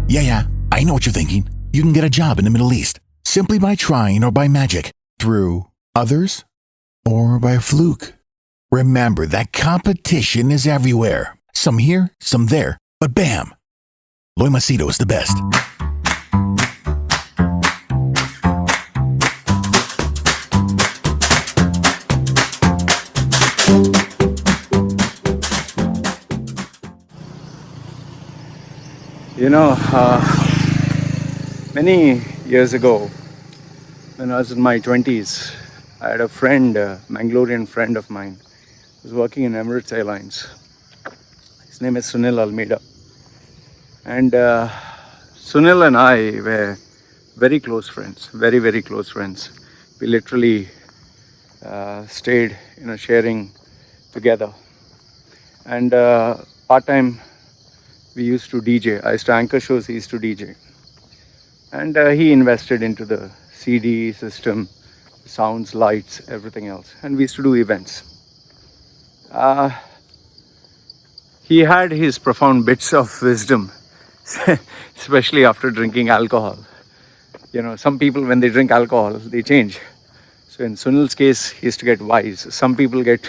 Yeah, I know what you're thinking. You can get a job in the Middle East simply by trying or by magic, through others or by fluke. Remember that competition is everywhere. Some here, some there, but bam! Loy Machedo is the best. Many years ago, when I was in my 20s, I had a friend, a Mangalorean friend of mine, who was working in Emirates Airlines. His name is Sunil Almeida. And Sunil and I were very close friends, very, very close friends. We literally stayed, sharing together. And part-time, we used to DJ. I used to anchor shows, he used to DJ. And he invested into the CD system, sounds, lights, everything else. And we used to do events. He had his profound bits of wisdom, especially after drinking alcohol. Some people, when they drink alcohol, they change. So in Sunil's case, he used to get wise. Some people get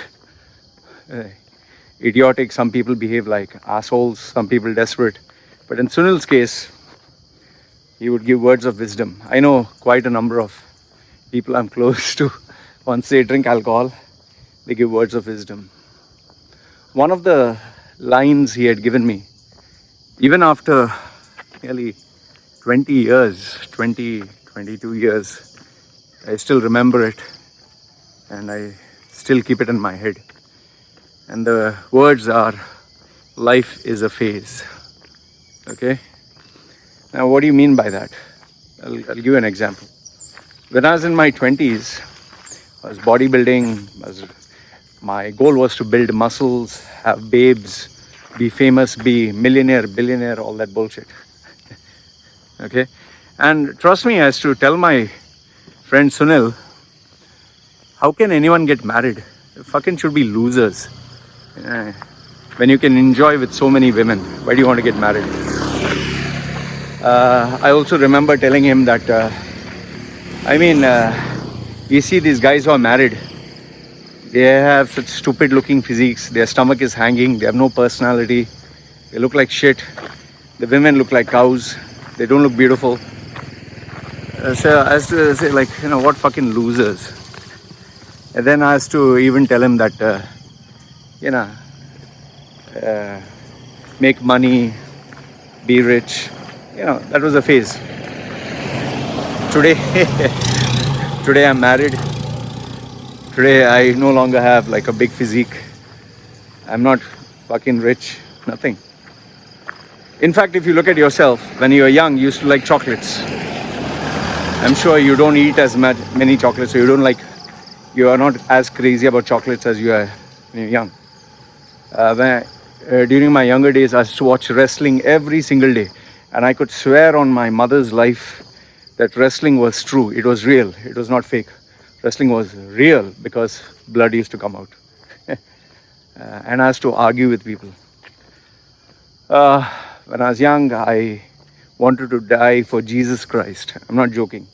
idiotic, some people behave like assholes, some people desperate. But in Sunil's case, he would give words of wisdom. I know quite a number of people I'm close to. Once they drink alcohol, they give words of wisdom. One of the lines he had given me, even after nearly 22 years, I still remember it and I still keep it in my head. And the words are, life is a phase. Okay? Now, what do you mean by that? I'll give you an example. When I was in my 20s, I was bodybuilding. My goal was to build muscles, have babes, be famous, be millionaire, billionaire, all that bullshit. Okay? And trust me, I used to tell my friend Sunil, how can anyone get married? They fucking should be losers. When you can enjoy with so many women, why do you want to get married? I also remember telling him that, you see these guys who are married, they have such stupid looking physiques, their stomach is hanging, they have no personality, they look like shit, the women look like cows, they don't look beautiful. So I used to say, what fucking losers. And then I used to even tell him that, make money, be rich. That was a phase. Today I'm married. Today I no longer have like a big physique. I'm not fucking rich, nothing. In fact, if you look at yourself, when you were young, you used to like chocolates. I'm sure you don't eat as many chocolates, so you are not as crazy about chocolates as you are when you're young. During my younger days, I used to watch wrestling every single day. And I could swear on my mother's life that wrestling was true. It was real. It was not fake. Wrestling was real because blood used to come out. And I used to argue with people. When I was young, I wanted to die for Jesus Christ. I'm not joking.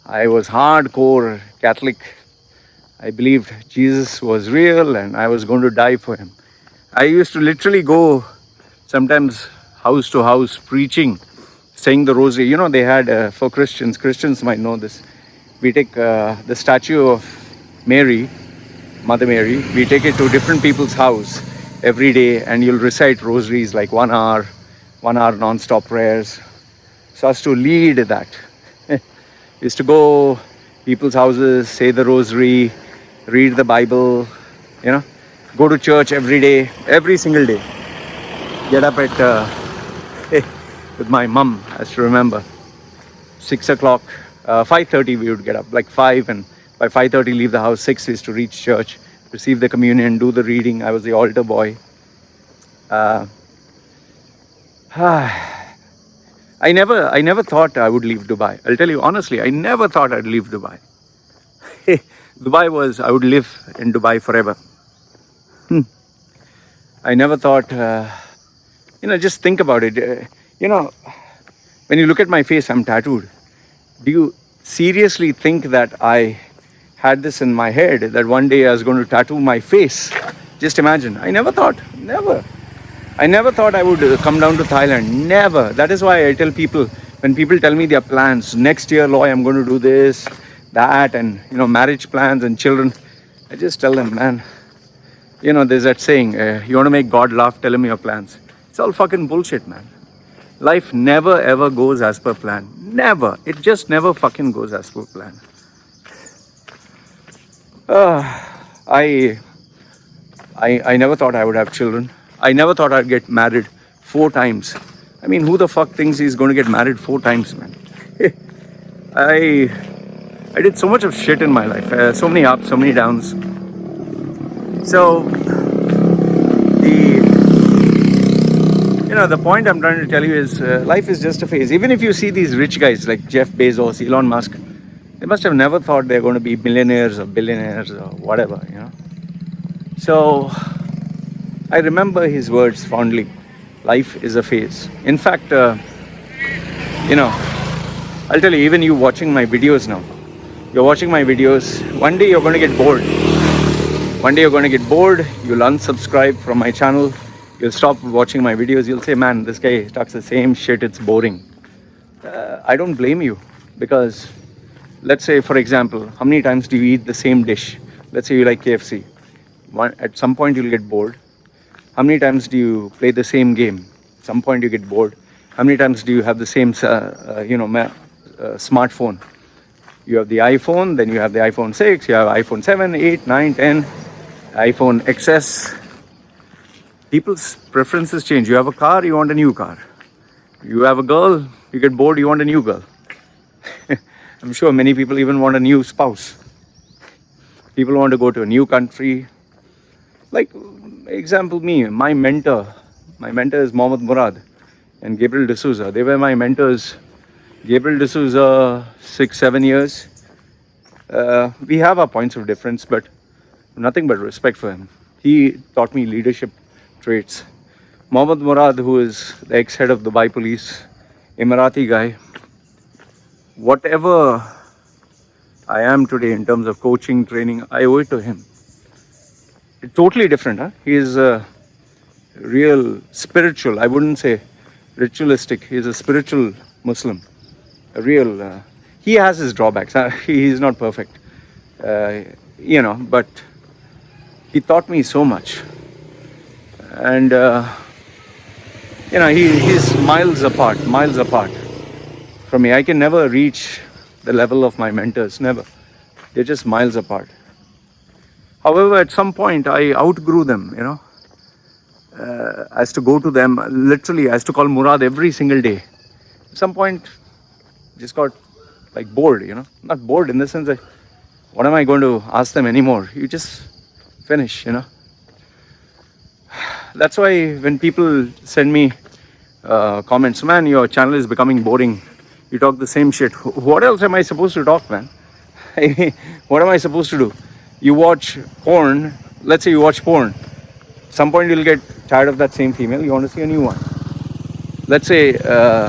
I was hardcore Catholic. I believed Jesus was real and I was going to die for him. I used to literally go sometimes house to house preaching, saying the rosary. They had, for Christians might know this, we take the statue of Mary, Mother Mary, we take it to different people's house every day and you'll recite rosaries like 1 hour non-stop prayers. So as to lead that. Used to go people's houses, say the rosary, read the Bible, go to church every day, every single day. Get up at with my mum, I still remember, 6 o'clock, 5:30 we would get up, like 5, and by 5:30 leave the house. 6 is to reach church, receive the communion, do the reading. I was the altar boy. I never thought I would leave Dubai. I'll tell you honestly, I never thought I'd leave Dubai. I would live in Dubai forever. I never thought, just think about it. when you look at my face, I'm tattooed. Do you seriously think that I had this in my head that one day I was going to tattoo my face? Just imagine. I never thought. Never. I never thought I would come down to Thailand. Never. That is why I tell people, when people tell me their plans, next year, Loy, I'm going to do this, that, and marriage plans and children. I just tell them, man, there's that saying, you want to make God laugh, tell him your plans. It's all fucking bullshit, man. Life never ever goes as per plan. Never. It just never fucking goes as per plan. I never thought I would have children. I never thought I'd get married 4 times. I mean, who the fuck thinks he's going to get married 4 times, man? I did so much of shit in my life. So many ups, so many downs. So the point I'm trying to tell you is life is just a phase. Even if you see these rich guys like Jeff Bezos, Elon Musk, they must have never thought they're going to be millionaires or billionaires or whatever, So I remember his words fondly. Life is a phase. In fact, I'll tell you, even you watching my videos now, you're watching my videos, one day you're going to get bored. One day you're going to get bored, you'll unsubscribe from my channel, you'll stop watching my videos, you'll say, man, this guy talks the same shit, it's boring. I don't blame you, because let's say, for example, how many times do you eat the same dish? Let's say you like KFC. At some point you'll get bored. How many times do you play the same game? At some point you get bored. How many times do you have the same smartphone? You have the iPhone, then you have the iPhone 6, you have iPhone 7, 8, 9, 10, iPhone XS. People's preferences change. You have a car, you want a new car. You have a girl, you get bored, you want a new girl. I'm sure many people even want a new spouse. People want to go to a new country. Like, example, my mentor is Mohammad Murad and Gabriel D'Souza. They were my mentors. Gabriel D'Souza, 6-7 years. We have our points of difference, but nothing but respect for him. He taught me leadership traits. Mohammad Murad, who is the ex-head of Dubai Police, Emirati guy, whatever I am today in terms of coaching, training, I owe it to him. It's totally different, huh? He is a real spiritual, I wouldn't say ritualistic, he is a spiritual Muslim. A real, he has his drawbacks, he is not perfect, but he taught me so much. And, he's miles apart from me. I can never reach the level of my mentors, never. They're just miles apart. However, at some point, I outgrew them, I used to go to them, literally, I used to call Murad every single day. At some point, just got bored, not bored in the sense that, what am I going to ask them anymore? You just finish, That's why when people send me comments, man, your channel is becoming boring. You talk the same shit. What else am I supposed to talk, man? What am I supposed to do? You watch porn, let's say you watch porn. Some point you'll get tired of that same female, you want to see a new one. Let's say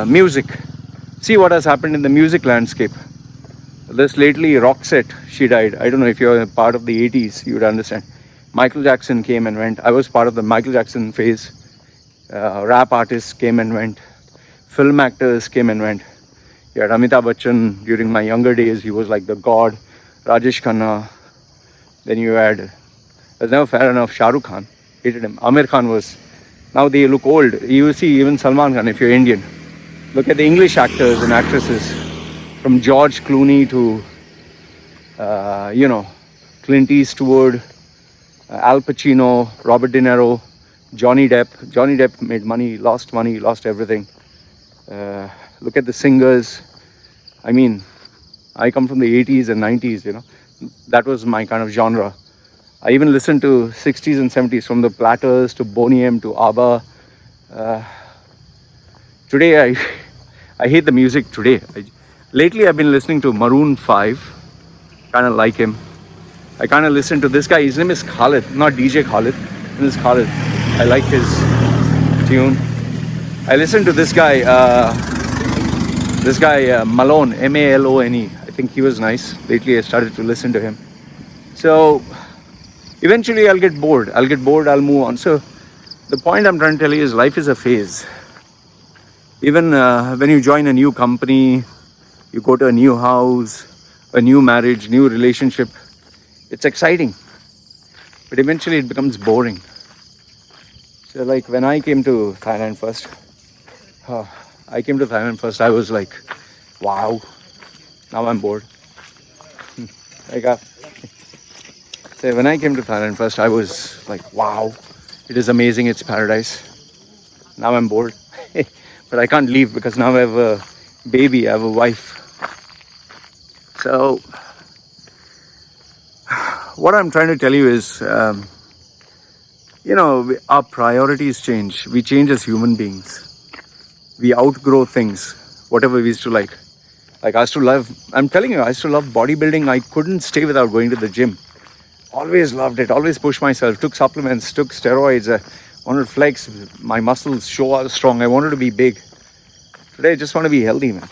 music. See what has happened in the music landscape. This lately, Roxette, she died. I don't know if you're a part of the 80s, you would understand. Michael Jackson came and went. I was part of the Michael Jackson phase. Rap artists came and went. Film actors came and went. You had Amitabh Bachchan during my younger days. He was like the god. Rajesh Khanna. Then you had, I was never fair enough, Shah Rukh Khan. Hated him. Amir Khan was. Now they look old. You see even Salman Khan if you're Indian. Look at the English actors and actresses. From George Clooney to, Clint Eastwood, Al Pacino, Robert De Niro, Johnny Depp. Johnny Depp made money, lost everything. Look at the singers. I mean, I come from the 80s and 90s, That was my kind of genre. I even listened to 60s and 70s, from the Platters to Boney M to ABBA. Today, I hate the music today. Lately, I've been listening to Maroon 5. Kind of like him. I kind of listen to this guy. His name is Khalid, not DJ Khalid. His name is Khalid. I like his tune. I listen to this guy. This guy Malone, Malone. I think he was nice. Lately, I started to listen to him. So eventually, I'll get bored. I'll move on. So the point I'm trying to tell you is life is a phase. Even when you join a new company, you go to a new house, a new marriage, new relationship, it's exciting. But eventually it becomes boring. So like when I came to Thailand first, I was like, wow, now I'm bored. Like, so when I came to Thailand first, I was like, wow, it is amazing, it's paradise. Now I'm bored. But I can't leave because now I have a baby, I have a wife. So what I'm trying to tell you is, our priorities change. We change as human beings. We outgrow things, whatever we used to like. Like I'm telling you, I used to love bodybuilding. I couldn't stay without going to the gym. Always loved it, always pushed myself, took supplements, took steroids. I wanted to flex my muscles, show how strong. I wanted to be big. Today, I just want to be healthy, man.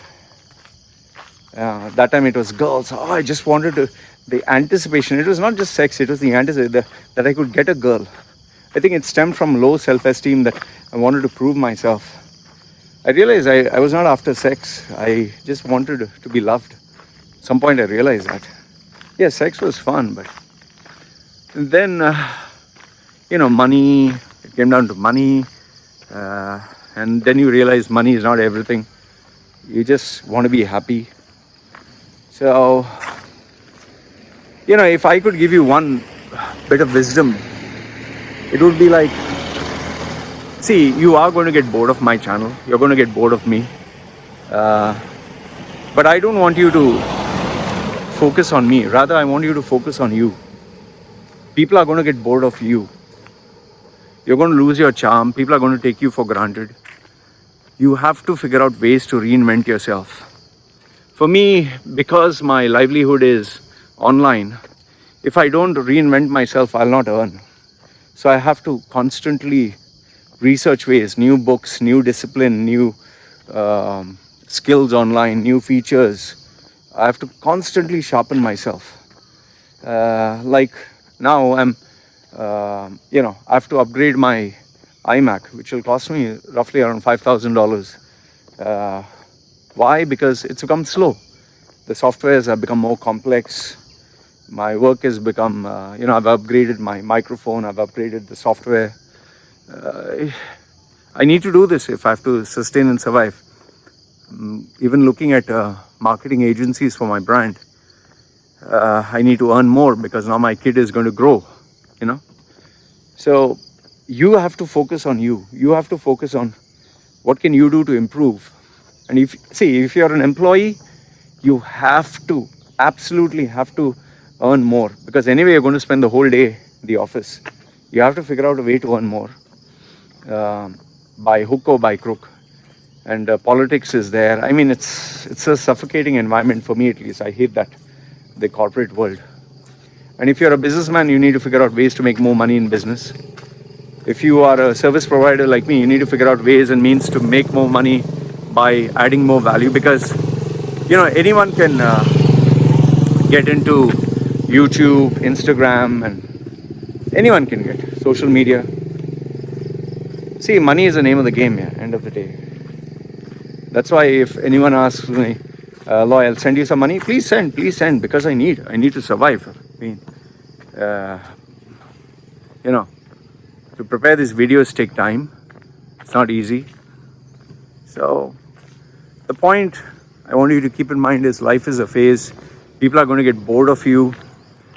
That time it was girls. Oh, I just wanted to, the anticipation. It was not just sex, it was the anticipation that I could get a girl. I think it stemmed from low self-esteem that I wanted to prove myself. I realized I was not after sex. I just wanted to be loved. At some point I realized that. Yeah, sex was fun, but then, money, it came down to money. And then you realize money is not everything. You just want to be happy. So, if I could give you one bit of wisdom, it would be like, see, you are going to get bored of my channel. You're going to get bored of me. But I don't want you to focus on me. Rather, I want you to focus on you. People are going to get bored of you. You're going to lose your charm. People are going to take you for granted. You have to figure out ways to reinvent yourself. For me, because my livelihood is online, if I don't reinvent myself, I'll not earn. So I have to constantly research ways, new books, new discipline, new skills online, new features. I have to constantly sharpen myself. Like now I have to upgrade my iMac, which will cost me roughly around $5,000. Why? Because it's become slow. The softwares have become more complex. My work has become, I've upgraded my microphone, I've upgraded the software. I need to do this if I have to sustain and survive. Even looking at marketing agencies for my brand, I need to earn more because now my kid is going to grow, So you have to focus on you. You have to focus on what can you do to improve. And if you're an employee, you absolutely have to earn more, because anyway, you're going to spend the whole day in the office. You have to figure out a way to earn more, by hook or by crook. And politics is there. I mean, it's a suffocating environment for me, at least. I hate that, the corporate world. And if you're a businessman, you need to figure out ways to make more money in business. If you are a service provider like me, you need to figure out ways and means to make more money by adding more value, because anyone can get into YouTube, Instagram, and anyone can get social media. See, money is the name of the game, end of the day. That's why if anyone asks me, Loy, I'll send you some money, please send, because I need to survive. I mean, to prepare these videos take time. It's not easy. So the point I want you to keep in mind is life is a phase. People are going to get bored of you,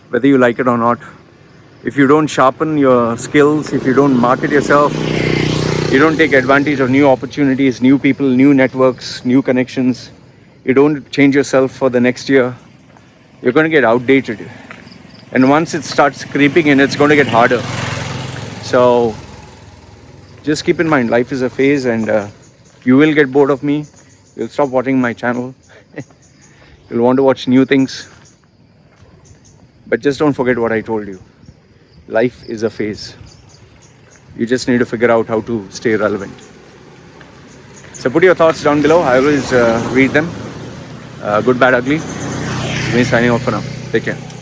whether you like it or not. If you don't sharpen your skills, if you don't market yourself, you don't take advantage of new opportunities, new people, new networks, new connections, you don't change yourself for the next year, you're going to get outdated. And once it starts creeping in, it's going to get harder. So just keep in mind, life is a phase, and you will get bored of me. You'll stop watching my channel. You'll want to watch new things. But just don't forget what I told you. Life is a phase. You just need to figure out how to stay relevant. So put your thoughts down below. I always read them. Good, bad, ugly. Me signing off for now. Take care.